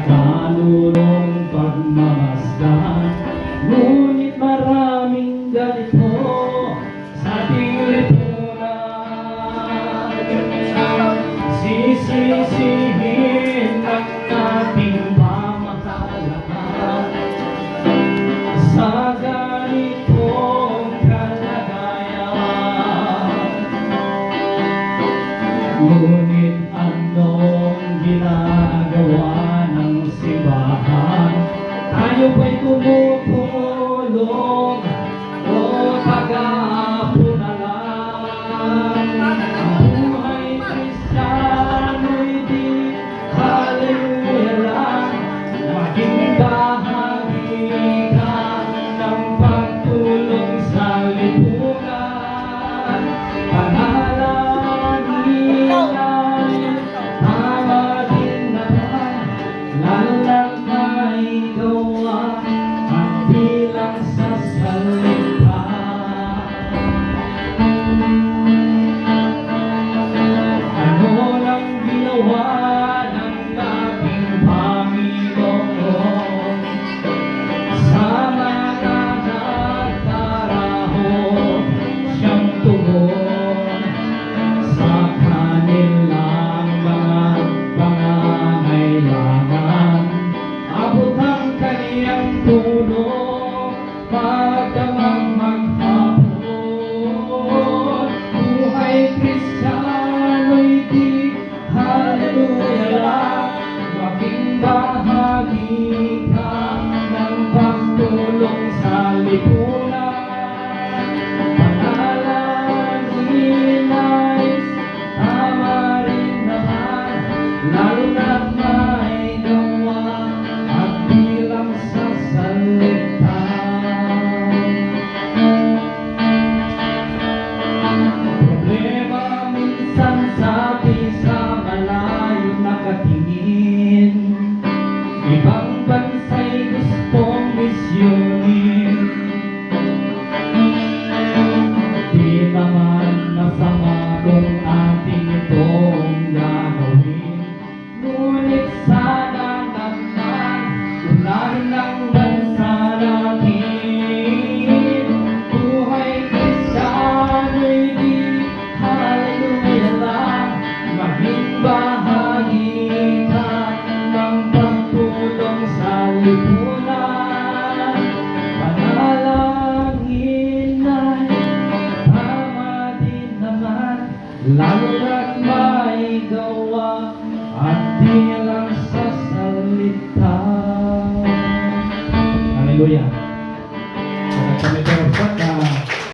Kanunong pagmamasdan, ngunit maraming ganito sa ating lipunan. Sisisihin ang ating pamahalaan sa ganitong kalagayan. Ngunit anong ginagawa ng simbahan? Tayo ba'y tumutulong o pag-aapo na lang? Ang buhay Kristiyano'y di haleluya lang. Maging bahagi ka ng pagtulong sa lipunan. Panalangin ay tama din naman, lalo na't maigawa at di lang sa salita. Ano lang ginawa ng ating Panginoon sa mga nagdarahon? Siyang tugon sa kanilang mga pangangailangan. Abot ang kaniyang tulong magdamang maghapon. Buhay Kristiyano'y di haleluya lang. Maging bahagi ka ng pagtulong sa lipunan. Panalangin ay tama rin naman, lalo na't maigawa at di lang sa salita. Problema minsan sa atin sa malayo nakatingin, ibang bansa'y gustong misyonin. Di naman masama kung ating itong gagawin, ngunit sana naman unahin ang bansa natin. Buhay Kristiyano'y di haleluya lang. Maging bahagi ka ng pagtulong sa lipunan. Panalangin ay tama din naman, lalo na't maigawa at di lang sa salita. Hallelujah.